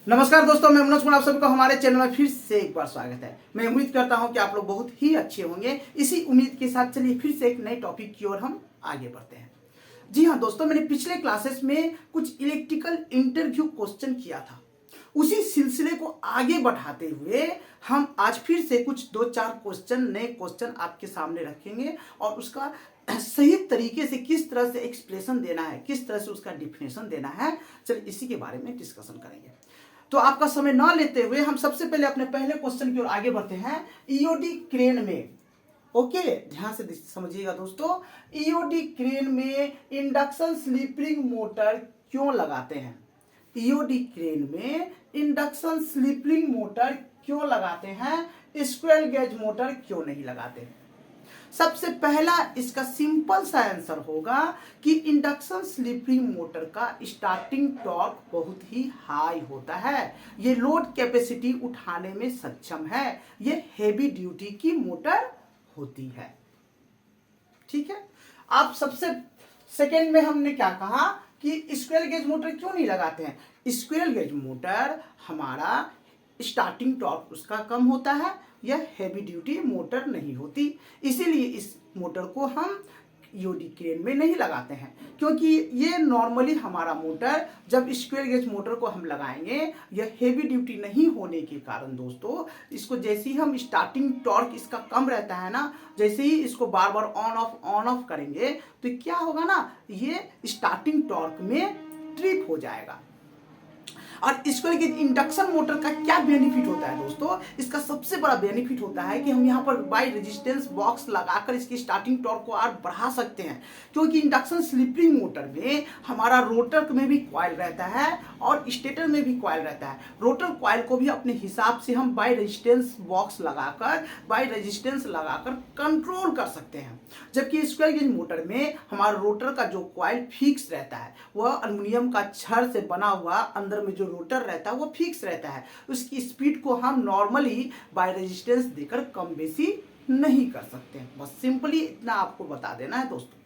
नमस्कार दोस्तों, मैं मनोज कुमार, आप सभी को हमारे चैनल में फिर से एक बार स्वागत है। मैं उम्मीद करता हूं कि आप लोग बहुत ही अच्छे होंगे। इसी उम्मीद के साथ चलिए फिर से एक नए टॉपिक की ओर हम आगे बढ़ते हैं। जी हाँ दोस्तों, मैंने पिछले क्लासेस में कुछ इलेक्ट्रिकल इंटरव्यू क्वेश्चन किया था। उसी सिलसिले को आगे बढ़ाते हुए हम आज फिर से कुछ 2-4 नए क्वेश्चन आपके सामने रखेंगे और उसका सही तरीके से किस तरह से एक्सप्लेनेशन देना है, किस तरह से उसका डिफिनेशन देना है, चलिए इसी के बारे में डिस्कशन करेंगे। तो आपका समय ना लेते हुए हम सबसे पहले अपने पहले क्वेश्चन की ओर आगे बढ़ते हैं। ईओडी क्रेन में, ओके ध्यान से समझिएगा दोस्तों, ईओडी क्रेन में इंडक्शन स्लीपिंग मोटर क्यों लगाते हैं? ईओडी क्रेन में इंडक्शन स्लीपिंग मोटर क्यों लगाते हैं? स्क्विरल गेज मोटर क्यों नहीं लगाते? सबसे पहला इसका सिंपल सा आंसर होगा कि इंडक्शन स्लीपिंग मोटर का स्टार्टिंग टॉर्क बहुत ही हाई होता है। ये लोड कैपेसिटी उठाने में सक्षम है। ये हेवी ड्यूटी की मोटर होती है। ठीक है, आप सबसे सेकेंड में हमने क्या कहा कि स्क्विरल गेज मोटर क्यों नहीं लगाते हैं? स्क्विरल गेज मोटर हमारा स्टार्टिंग टॉर्क उसका कम होता है, यह हेवी ड्यूटी मोटर नहीं होती, इसीलिए इस मोटर को हम ईओडी क्रेन में नहीं लगाते हैं। क्योंकि ये नॉर्मली हमारा मोटर जब स्क्विरल गेज मोटर को हम लगाएंगे, यह हेवी ड्यूटी नहीं होने के कारण दोस्तों इसको जैसे ही हम स्टार्टिंग टॉर्क इसका कम रहता है ना, जैसे ही इसको बार बार ऑन ऑफ करेंगे तो क्या होगा ना, ये स्टार्टिंग टॉर्क में ट्रिप हो जाएगा। और स्क्विरल गेज इंडक्शन मोटर का क्या बेनिफिट होता है दोस्तों? इसका सबसे बड़ा बेनिफिट होता है कि हम यहाँ पर बाई रेजिस्टेंस बॉक्स लगाकर इसकी स्टार्टिंग टॉर्क को और बढ़ा सकते हैं। क्योंकि इंडक्शन स्लीपिंग मोटर में हमारा रोटर में भी कॉइल रहता है और स्टेटर में भी कॉइल रहता है। रोटर कॉइल को भी अपने हिसाब से हम बाई रेजिस्टेंस बॉक्स लगाकर, बाई रेजिस्टेंस लगाकर कंट्रोल कर सकते हैं। जबकि स्क्विरल गेज मोटर में हमारा रोटर का जो कॉइल फिक्स रहता है, वह एल्युमिनियम का छड़ से बना हुआ अंदर में जो रोटर रहता है वो फिक्स रहता है। उसकी स्पीड को हम नॉर्मली बाय रेजिस्टेंस देकर कम बेसी नहीं कर सकते हैं। बस सिंपली इतना आपको बता देना है दोस्तों।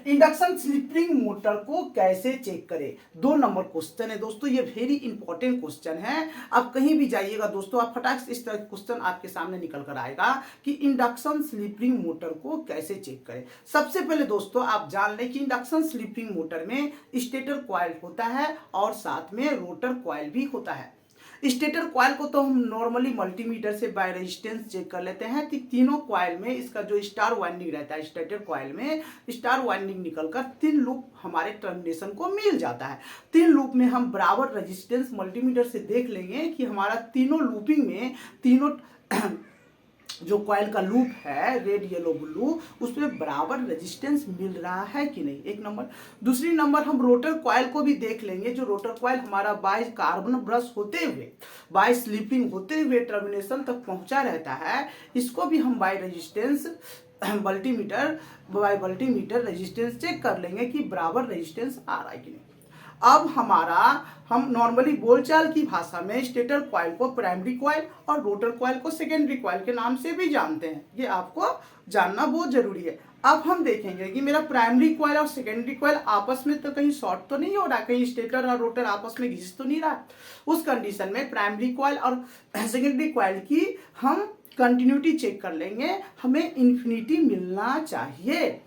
इंडक्शन स्लीपिंग मोटर को कैसे चेक करें? 2 नंबर क्वेश्चन है दोस्तों, ये वेरी इंपॉर्टेंट क्वेश्चन है। आप कहीं भी जाइएगा दोस्तों, आप फटाक से इस तरह क्वेश्चन आपके सामने निकल कर आएगा कि इंडक्शन स्लीपिंग मोटर को कैसे चेक करें। सबसे पहले दोस्तों आप जान लें कि इंडक्शन स्लीपिंग मोटर में स्टेटर कॉइल होता है और साथ में रोटर कॉइल भी होता है। स्टेटर कॉइल को तो हम नॉर्मली मल्टीमीटर से बाय रेजिस्टेंस चेक कर लेते हैं। तो तीनों कॉइल में इसका जो स्टार वाइंडिंग रहता है, स्टेटर कॉइल में स्टार वाइंडिंग निकलकर 3 लूप हमारे टर्मिनेशन को मिल जाता है। 3 लूप में हम बराबर रेजिस्टेंस मल्टीमीटर से देख लेंगे कि हमारा तीनों लूपिंग में तीनों जो कॉइल का लूप है, रेड येलो ब्लू, उसमें बराबर रेजिस्टेंस मिल रहा है कि नहीं, एक नंबर। दूसरी नंबर हम रोटर कॉइल को भी देख लेंगे। जो रोटर कॉइल हमारा बाय कार्बन ब्रश होते हुए, बाय स्लीपिंग होते हुए टर्मिनेशन तक पहुंचा रहता है, इसको भी हम by resistance multimeter resistance check कर लेंगे कि बराबर रेजिस्टेंस आ रहा है कि नहीं। अब हम नॉर्मली बोलचाल की भाषा में स्टेटर कॉइल को प्राइमरी कॉइल और रोटर कॉइल को सेकेंडरी कॉइल के नाम से भी जानते हैं। ये आपको जानना बहुत जरूरी है। अब हम देखेंगे कि मेरा प्राइमरी कॉइल और सेकेंडरी कॉइल आपस में तो कहीं शॉर्ट तो नहीं हो रहा, कहीं स्टेटर और रोटर आपस में घिस तो नहीं रहा। उस कंडीशन में प्राइमरी कॉइल और सेकेंडरी कॉइल की हम कंटिन्यूटी चेक कर लेंगे, हमें इंफिनिटी मिलना चाहिए।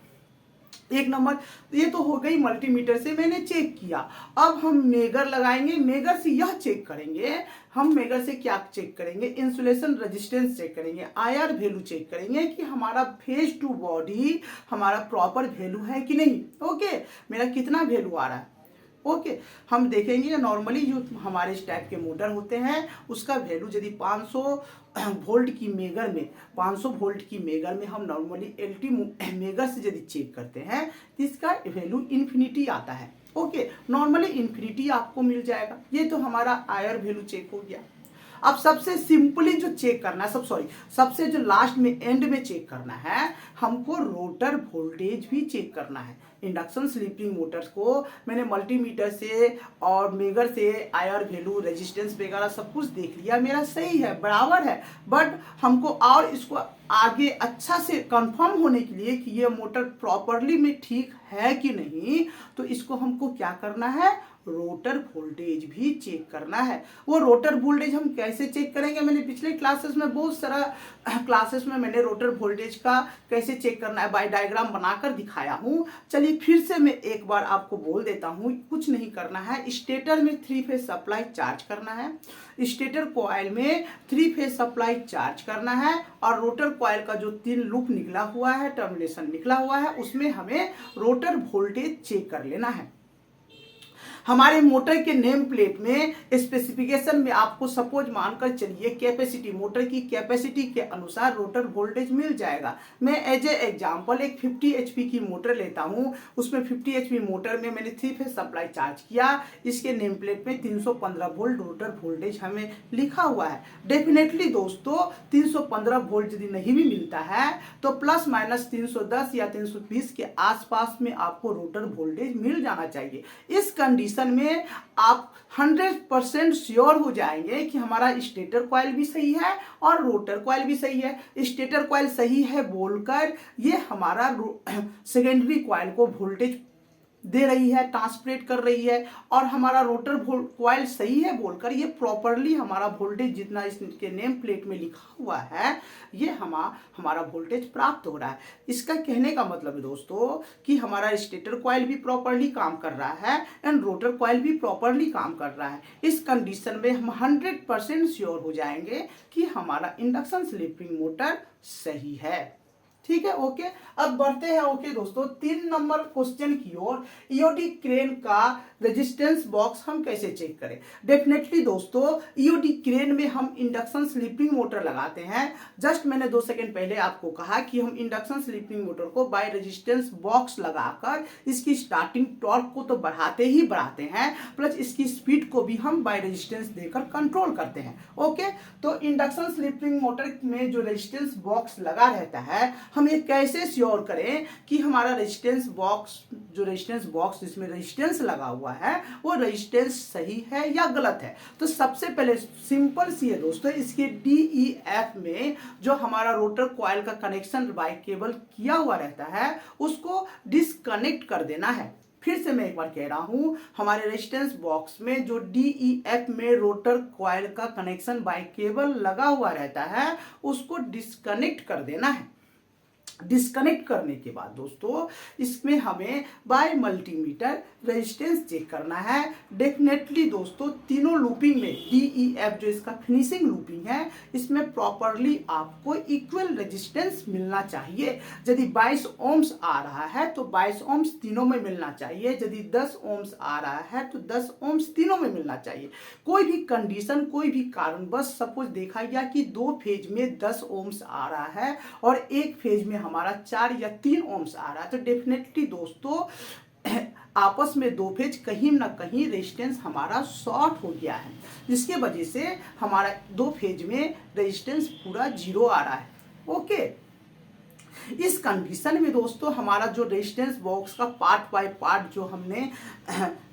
एक नंबर, ये तो हो गई मल्टीमीटर से मैंने चेक किया। अब हम मेगर लगाएंगे, मेगर से यह चेक करेंगे, हम मेगर से क्या चेक करेंगे, इंसुलेशन रेजिस्टेंस चेक करेंगे, आईआर वैल्यू चेक करेंगे कि हमारा फेज टू बॉडी हमारा प्रॉपर वैल्यू है कि नहीं। ओके, मेरा कितना वैल्यू आ रहा है। ओके, हम देखेंगे नॉर्मली जो हमारे इस टाइप के मोटर होते हैं उसका वैल्यू यदि 500 वोल्ट की मेगर में, 500 वोल्ट की मेगर में हम नॉर्मली एलटी मेगर से यदि चेक करते हैं तो इसका वैल्यू इन्फिनिटी आता है। ओके, नॉर्मली इन्फिनिटी आपको मिल जाएगा। ये तो हमारा आयर वैल्यू चेक हो गया। अब सबसे सिंपली जो चेक करना है, सबसे जो लास्ट में एंड में चेक करना है, हमको रोटर वोल्टेज भी चेक करना है। इंडक्शन स्लीपिंग मोटर्स को मैंने मल्टीमीटर से और मेगर से आईआर वैल्यू, रेजिस्टेंस वगैरह सब कुछ देख लिया, मेरा सही है, बराबर है। बट हमको और इसको आगे अच्छा से कंफर्म होने के लिए कि ये मोटर प्रॉपरली में ठीक है कि नहीं, तो इसको हमको क्या करना है, रोटर वोल्टेज भी चेक करना है। वो रोटर वोल्टेज हम कैसे चेक करेंगे, मैंने पिछले क्लासेस में बहुत सारा क्लासेस में मैंने रोटर वोल्टेज का कैसे चेक करना है बाय डायग्राम बनाकर दिखाया हूँ। चलिए फिर से मैं एक बार आपको बोल देता हूँ। कुछ नहीं करना है, स्टेटर में 3 फेज सप्लाई चार्ज करना है, स्टेटर कॉइल में 3 फेज सप्लाई चार्ज करना है, और रोटर कॉइल का जो 3 लूप निकला हुआ है, टर्मिनेशन निकला हुआ है, उसमें हमें रोटर वोल्टेज चेक कर लेना है। हमारे मोटर के नेम प्लेट में स्पेसिफिकेशन में आपको सपोज मानकर चलिए कैपेसिटी, मोटर की कैपेसिटी के अनुसार रोटर वोल्टेज मिल जाएगा। मैं एज ए एग्जांपल एक 50 एचपी की मोटर लेता हूं, उसमें 50 एचपी मोटर में मैंने 3 फेज सप्लाई चार्ज किया, इसके नेम प्लेट में 315 वोल्ट रोटर वोल्टेज हमें लिखा हुआ है। डेफिनेटली दोस्तों 315 वोल्ट यदि नहीं भी मिलता है तो प्लस माइनस 310 या 320 के आसपास में आपको रोटर वोल्टेज मिल जाना चाहिए। इस कंडीशन में आप 100% श्योर हो जाएंगे कि हमारा स्टेटर कॉइल भी सही है और रोटर कॉइल भी सही है। स्टेटर कॉइल सही है बोलकर ये हमारा सेकेंडरी कॉइल को वोल्टेज दे रही है, ट्रांसमिट कर रही है, और हमारा रोटर कॉइल सही है बोलकर ये प्रॉपरली हमारा वोल्टेज जितना इसके नेम प्लेट में लिखा हुआ है ये हमारा वोल्टेज प्राप्त हो रहा है। इसका कहने का मतलब है दोस्तों कि हमारा स्टेटर कॉइल भी प्रॉपरली काम कर रहा है एंड रोटर कॉइल भी प्रॉपरली काम कर रहा है। इस कंडीशन में हम 100% श्योर हो जाएंगे कि हमारा इंडक्शन स्लिपिंग मोटर सही है। ठीक है, ओके। अब बढ़ते हैं ओके दोस्तों 3 नंबर क्वेश्चन की ओर। ईओडी क्रेन का रेजिस्टेंस बॉक्स हम कैसे चेक करें। डेफिनेटली दोस्तों ईओडी क्रेन में हम इंडक्शन स्लिपिंग मोटर लगाते हैं। जस्ट मैंने 2 सेकंड पहले आपको कहा कि हम इंडक्शन स्लिपिंग मोटर को बाय रेजिस्टेंस बॉक्स लगाकर इसकी स्टार्टिंग टॉर्क को तो बढ़ाते ही बढ़ाते हैं, प्लस इसकी स्पीड को भी हम बाय रेजिस्टेंस देकर कंट्रोल करते हैं। ओके, तो इंडक्शन स्लिपिंग मोटर में जो रेजिस्टेंस बॉक्स लगा रहता है हम ये कैसे श्योर करें कि हमारा रेजिस्टेंस बॉक्स, जो रेजिस्टेंस बॉक्स जिसमें रेजिस्टेंस लगा हुआ है वो रेजिस्टेंस सही है या गलत है। तो सबसे पहले सिंपल सी है दोस्तों, इसके DEF में जो हमारा रोटर कॉइल का कनेक्शन बाय केबल किया हुआ रहता है उसको डिस्कनेक्ट कर देना है। फिर से मैं एक बार कह रहा हूं, हमारे रेजिस्टेंस बॉक्स में जो DEF में रोटर कॉइल का कनेक्शन बाय केबल लगा हुआ रहता है उसको डिस्कनेक्ट कर देना है। डिस्कनेक्ट करने के बाद दोस्तों इसमें हमें बाय मल्टीमीटर रेजिस्टेंस चेक करना है। डेफिनेटली दोस्तों तीनों लूपिंग में DEF जो इसका फिनिशिंग लूपिंग है इसमें प्रॉपरली आपको इक्वल रेजिस्टेंस मिलना चाहिए। यदि 22 ओम्स आ रहा है तो 22 ओम्स तीनों में मिलना चाहिए, यदि 10 ओम्स आ रहा है तो 10 ओम्स तीनों में मिलना चाहिए। कोई भी कंडीशन, कोई भी कारणवश सपोज देखा गया कि 2 फेज में 10 ओम्स आ रहा है और एक फेज में हमारा 4 या 3 ओम्स आ रहा है, तो डेफिनेटली दोस्तों आपस में 2 फेज कहीं ना कहीं रेजिस्टेंस हमारा शॉर्ट हो गया है, जिसके वजह से हमारा 2 फेज में रेजिस्टेंस पूरा 0 आ रहा है। ओके, इस कंडीशन में दोस्तों हमारा जो रेजिस्टेंस बॉक्स का पार्ट बाय पार्ट जो हमने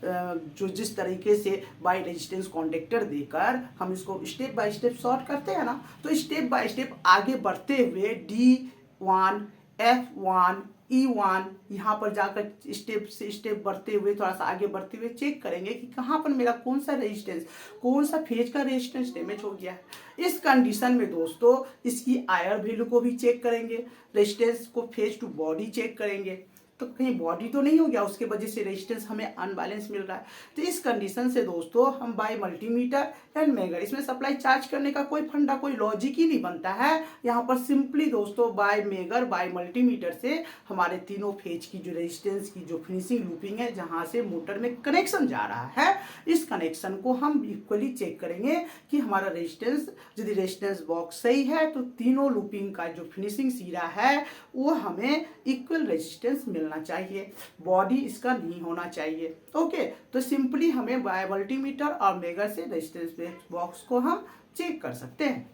जो जिस तरीके से बाय रेजिस्टेंस कॉन्डेक्टर देकर हम इसको स्टेप बाय स्टेप शॉर्ट करते हैं ना, तो स्टेप बाय स्टेप आगे बढ़ते हुए D1 F1 E1 यहाँ पर जाकर स्टेप से स्टेप बढ़ते हुए थोड़ा सा आगे बढ़ते हुए चेक करेंगे कि कहाँ पर मेरा कौन सा रेजिस्टेंस, कौन सा फेज का रेजिस्टेंस डैमेज हो गया है। इस कंडीशन में दोस्तों इसकी आयर वैल्यू को भी चेक करेंगे, रेजिस्टेंस को फेज टू बॉडी चेक करेंगे, तो कहीं बॉडी तो नहीं हो गया उसके वजह से रेजिस्टेंस हमें अनबैलेंस मिल रहा है। तो इस कंडीशन से दोस्तों हम बाय मल्टीमीटर एंड मेगर इसमें सप्लाई चार्ज करने का कोई फंडा, कोई लॉजिक ही नहीं बनता है। यहाँ पर सिंपली दोस्तों बाय मेगर बाय मल्टीमीटर से हमारे तीनों फेज की जो रेजिस्टेंस की जो फिनिशिंग लूपिंग है जहाँ से मोटर में कनेक्शन जा रहा है, इस कनेक्शन को हम इक्वली चेक करेंगे कि हमारा रेजिस्टेंस, यदि रेजिस्टेंस बॉक्स सही है तो तीनों लूपिंग का जो फिनिशिंग सिरा है वो हमें इक्वल रेजिस्टेंस मिलना चाहिए, बॉडी इसका नहीं होना चाहिए। ओके, तो सिंपली हमें बाय मल्टीमीटर और मेगर से रेजिस्टेंस बॉक्स को हम चेक कर सकते हैं।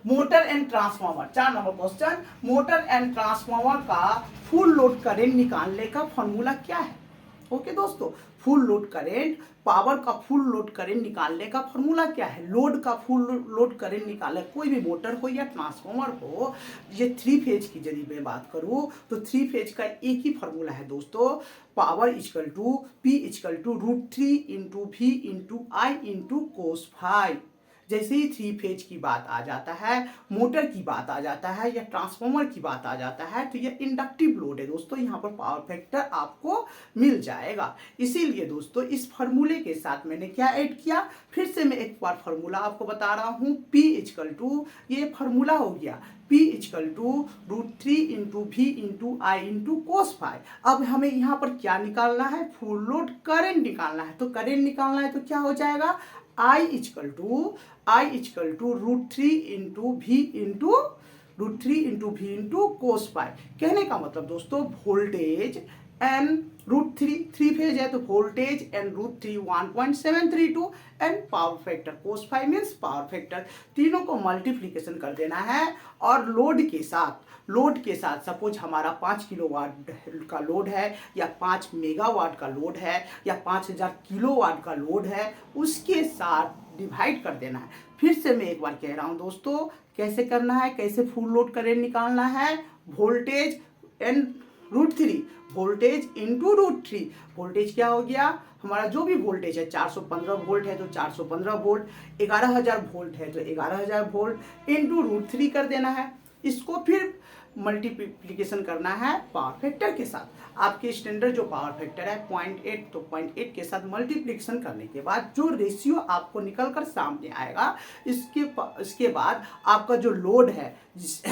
Motor and transformer, 4 number question, motor and transformer का फुल लोड करंट निकालने का फॉर्मूला क्या है। ओके दोस्तों, फुल लोड करेंट, पावर का फुल लोड करेंट निकालने का फॉर्मूला क्या है? लोड का फुल लोड करेंट निकालना, कोई भी मोटर हो या ट्रांसफार्मर हो, ये 3 फेज की यदि मैं बात करूं तो 3 फेज का एक ही फॉर्मूला है दोस्तों, power equal to P equal to √3 into V into I into cos phi. जैसे ही 3 फेज की बात आ जाता है, मोटर की बात आ जाता है या ट्रांसफार्मर की बात आ जाता है, तो ये इंडक्टिव लोड है दोस्तों, यहाँ पर पावर फैक्टर आपको मिल जाएगा। इसीलिए दोस्तों इस फार्मूले के साथ मैंने क्या ऐड किया, फिर से मैं एक बार फार्मूला आपको बता रहा हूँ, P इक्वल टू, ये फार्मूला हो गया P equal to √3 into V into I into cos phi. अब हमें यहाँ पर क्या निकालना है? फुल लोड करंट निकालना है। तो करंट निकालना है तो क्या हो जाएगा? I equal to √3 into V into cos phi. कहने का मतलब दोस्तों, वोल्टेज एन √3, 3 फेज है तो voltage and √3 1.732 and power factor cos phi means power factor, तीनों को मल्टीप्लीकेशन कर देना है। और लोड के साथ सपोज हमारा 5 किलोवाट का लोड है या 5 मेगावाट का लोड है या 5000 किलोवाट का लोड है, उसके साथ डिवाइड कर देना है। फिर से मैं एक बार कह रहा हूं दोस्तों, कैसे करना है, कैसे फुल लोड करंट निकालना है? Voltage and √3, voltage into √3। Voltage क्या हो गया हमारा? जो भी वोल्टेज है, 415 वोल्ट है तो 415 वोल्ट, 11000 वोल्ट है तो 11000 वोल्ट इंटू √3 कर देना है। इसको फिर मल्टीप्लिकेशन करना है पावर फैक्टर के साथ। आपके स्टैंडर्ड जो पावर फैक्टर है 0.8, तो 0.8 के साथ मल्टीप्लिकेशन करने के बाद जो रेशियो आपको निकल कर सामने आएगा, इसके बाद आपका जो लोड है,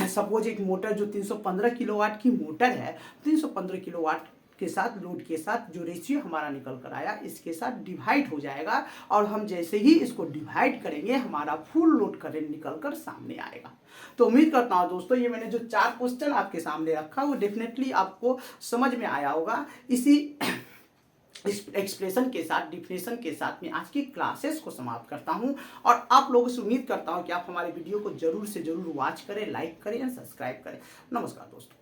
सपोज एक मोटर जो 315 किलोवाट की मोटर है, 315 किलोवाट के साथ लोड के साथ जो रेशियो हमारा निकल कर आया, इसके साथ डिवाइड हो जाएगा। और हम जैसे ही इसको डिवाइड करेंगे, हमारा फुल लोड करंट निकल कर सामने आएगा। तो उम्मीद करता हूं दोस्तों, ये मैंने जो 4 क्वेश्चन आपके सामने रखा वो डेफिनेटली आपको समझ में आया होगा। इसी एक्सप्रेशन के साथ, डिफिनेशन के साथ में आज की क्लासेस को समाप्त करता हूं और आप लोगों से उम्मीद करता हूं कि आप हमारे वीडियो को जरूर से जरूर वॉच करें, लाइक करें, सब्सक्राइब करें। नमस्कार दोस्तों।